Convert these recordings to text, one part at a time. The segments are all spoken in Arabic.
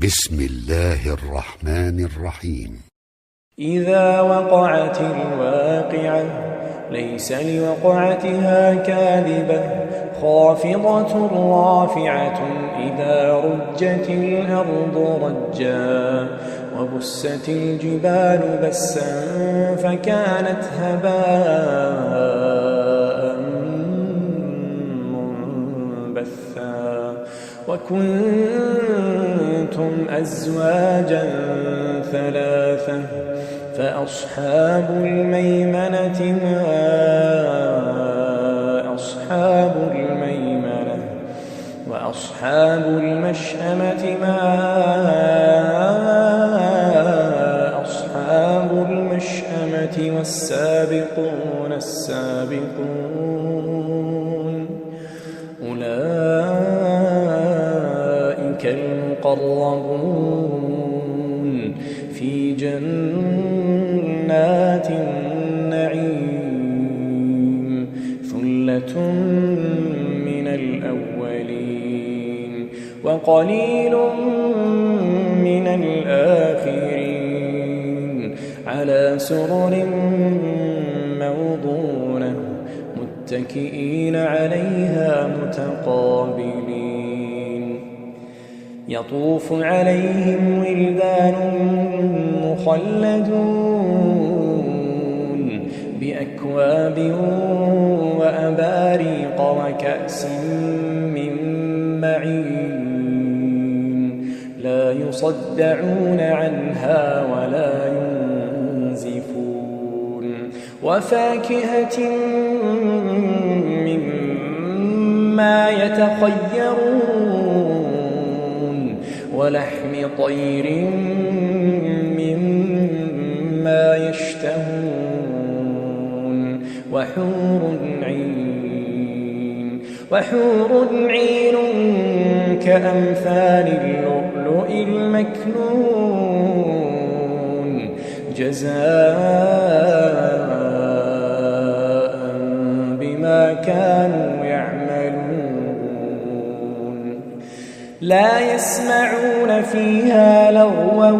بسم الله الرحمن الرحيم. إذا وقعت الواقعة ليس لوقعتها كاذبة خافضة رافعة إذا رجت الأرض رجا وبست الجبال بسا فكانت هباء منبثا وكنتم أزواجا ثلاثة فأصحاب الميمنة ما أصحاب الميمنة وأصحاب المشأمة ما أصحاب المشأمة والسابقون السابقون أولئك المقربون في جنات النعيم ثلة من الأولين وقليل من الآخرين على سرر موضونة متكئين عليها متقابلين يطوف عليهم ولدان مخلدون بأكواب وأباريق وكأس من معين لا يصدعون عنها ولا ينزفون وفاكهة مما يتخيرون ولحم طير مما يشتهون وحور عين كأمثال اللؤلؤ المكنون جزاء بما كانوا يعملون لا يسمعون فيها لغوا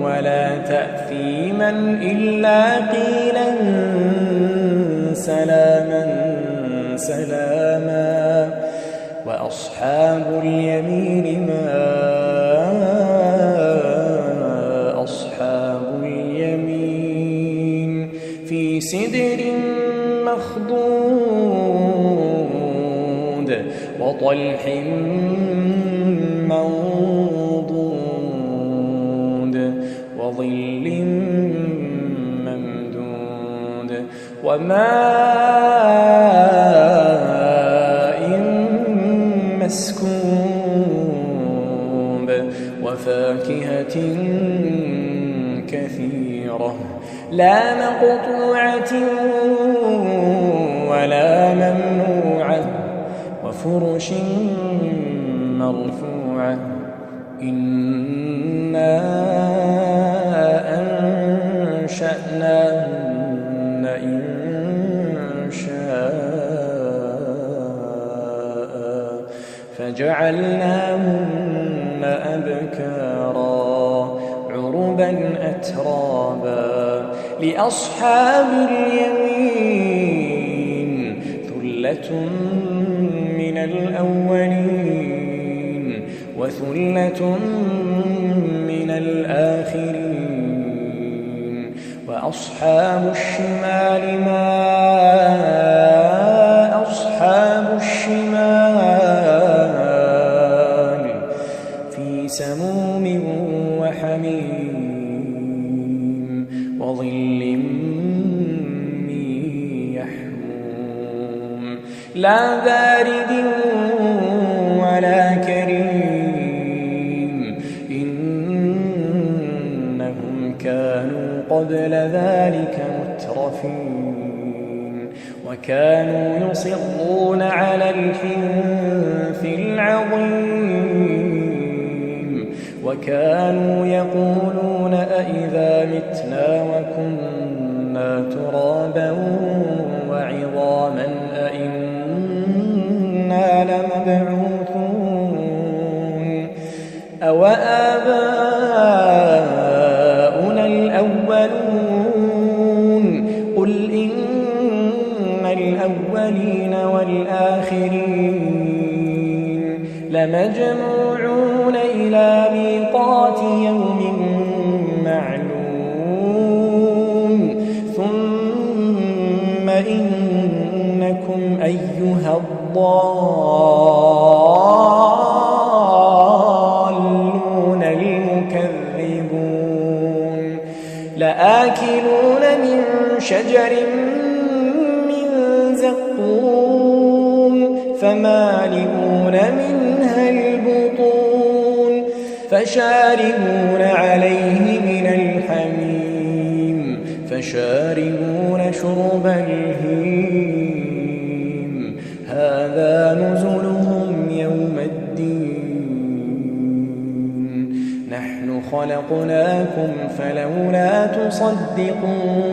ولا تأثيما إلا قيلا سلاما سلاما وأصحاب اليمين ما أصحاب اليمين في سدر مخضود وطلح منضود وظل ممدود وماء مسكوب وفاكهة كثيرة لا مقطوعة ولا ممنوعة وفرش مرفوعة إنا أنشأناهن إنشاء فجعلناهن أبكارا عربا أترابا لأصحاب اليمين ثلة من الأولين وثلة من الآخرين وأصحاب الشمال ما أصحاب الشمال في سموم وحميم وظل من يحموم لا بارد ولا كريم إنهم كانوا قبل ذلك مترفين وكانوا يصرون على الحنث العظيم وكانوا يقولون أئذا متنا وكنا ترابا وعظاما أئنا لمبعوثون أَوَآبَاؤُنَا الْأَوَّلُونَ قُلْ إِنَّ الْأَوَّلِينَ وَالْآخِرِينَ لَمَجْمُوعُونَ إِلَى مِيقَاتِ يَوْمٍ مَّعْلُومٍ ثُمَّ إِنَّكُمْ أَيُّهَا الضَّالُّونَ الْمُكَذِّبُونَ لَآكِلُونَ مِن شَجَرٍ مِّن زَقُّومٍ فَمَالِئُونَ مِنْهَا الْبُطُونَ فَشَارِبُونَ عَلَيْهِ مِنَ الْحَمِيمِ فَشَارِبُونَ شُرْبَ الْهِيمِ هَذَا نُزُلُهُمْ يَوْمَ الدِّينِ نَحْنُ خَلَقْنَاكُمْ فَلَوْلَا تُصَدِّقُونَ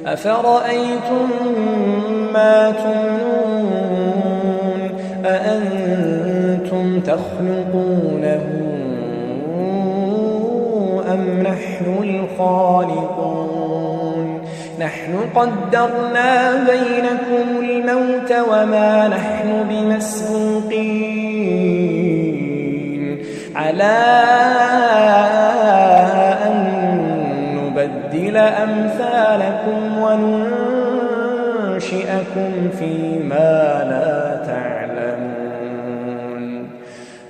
أَفَرَأَيْتُم مَّا تُمْنُونَ أَأَنتُمْ تَخْلُقُونَهُ أَمْ نَحْنُ الْخَالِقُونَ نَحْنُ قَدَّرْنَا بَيْنَكُمُ الْمَوْتَ وَمَا نَحْنُ بِمَسْبُوقِينَ عَلَىٰ أَن نُّبَدِّلَ أَمْثَالَكُمْ وَنُنشِئَكُمْ فِيمَا لَا تَعْلَمُونَ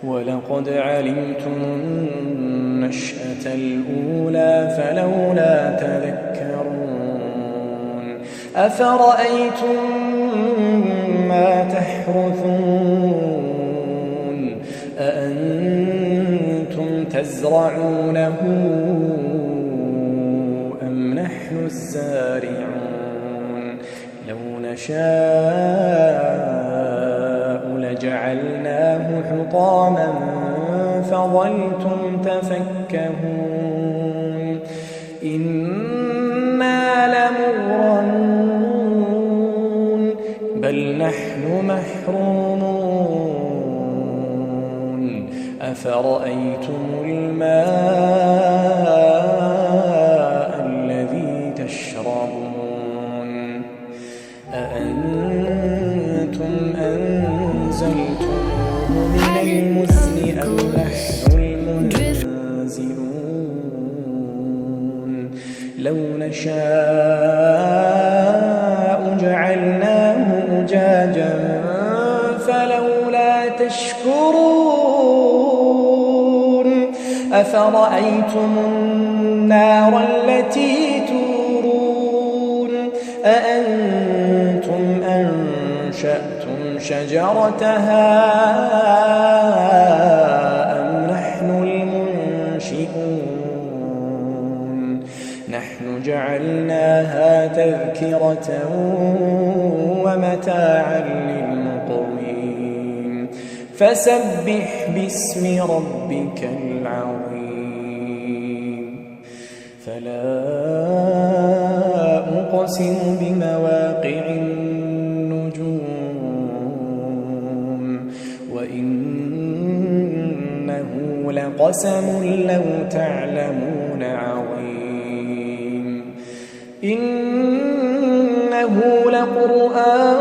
وَلَقَدْ عَلِمْتُمُ النَّشْأَةَ الْأُولَىٰ فَلَوْلَا تَذَكَّرُونَ أَفَرَأَيْتُم مَّا تَحْرُثُونَ أَأَنتُمْ تَزْرَعُونَهُ أَمْ نَحْنُ الزَّارِعُونَ لَوْ نَشَاءُ لَجَعَلْنَاهُ حُطَامًا فَظَلْتُمْ تَفَكَّهُونَ إِنَّا لَمُغْرَمُونَ بَلْ نَحْنُ مَحْرُومُونَ أَفَرَأَيْتُمُ الْمَاءَ الَّذِي تَشْرَبُونَ أَأَنتُمْ أَنزَلْتُمُوهُ مِنَ الْمُزْنِ أَمْ نَحْنُ الْمُنزِلُونَ لَوْ نَشَاءُ جَعَلْنَاهُ أُجَاجًا فَلَوْلَا تَشْكُرُونَ أَفَرَأَيْتُمُ النَّارَ الَّتِي تُورُونَ أَأَنتُمْ أَنشَأْتُمْ شَجَرَتَهَا أَمْ نَحْنُ الْمُنشِئُونَ نَحْنُ جَعَلْنَاهَا تَذْكِرَةً وَمَتَاعًا لِّلْمُقْوِينَ فَسَبِّحْ بِاسْمِ رَبِّكَ الْعَظِيمِ فَلَا أُقْسِمُ بِمَوَاقِعِ النُّجُومِ وَإِنَّهُ لَقَسَمٌ لَّوْ تَعْلَمُونَ عَظِيمٌ إِنَّهُ لَقُرْآنٌ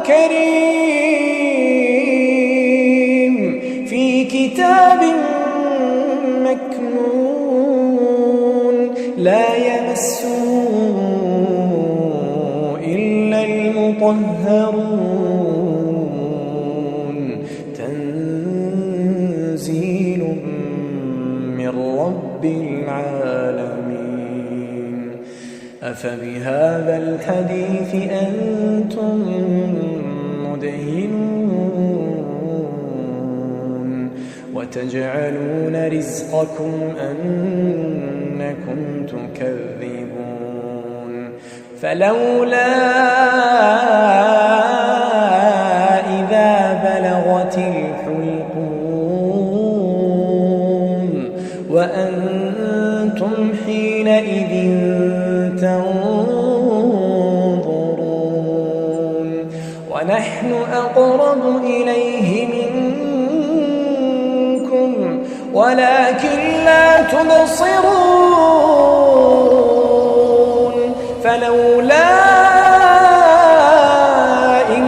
كَرِيمٌ فِي كِتَابٍ مَّكْنُونٍ لَّا يَمَسُّهُ إِلَّا الْمُطَهَّرُونَ تَنزِيلٌ مِّن رَّبِّ الْعَالَمِينَ أَفَبِهَٰذَا الْحَدِيثِ أَنتُم مُّدْهِنُونَ وَتَجْعَلُونَ رِزْقَكُمْ أَنَّكُمْ تُكَذِّبُونَ فَلَوْلَا إِذَا بَلَغَتِ الْحُلْقُومَ وَأَنتُمْ حِينَئِذٍ تَنظُرُونَ ونحن أقرب إليه منكم ولكن لا تبصرون فلولا إن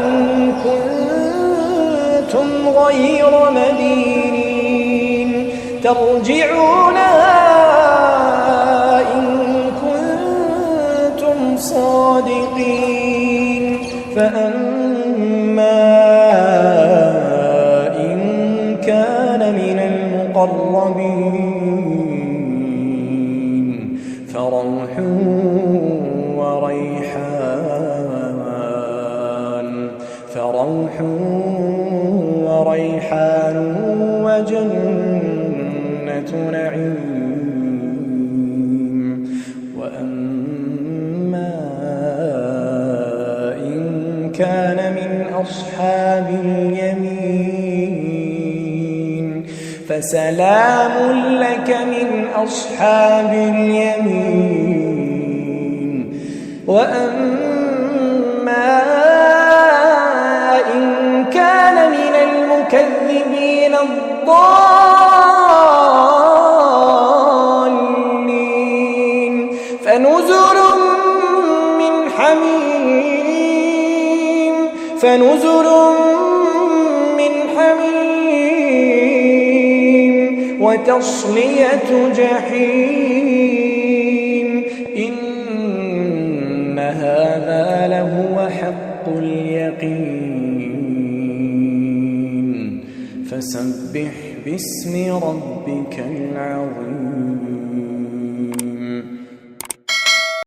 كنتم غير مدينين ترجعونها إن كنتم صادقين فأما إن كان من المقربين فروح وريحان وجنة نعيم وأما إن كان من أصحاب اليمين فسلام لك من أصحاب اليمين وأما إن كان من المكذبين الضالين فنزل من حميم وتصلية جحيم إن هذا لهو حق اليقين فسبح باسم ربك العظيم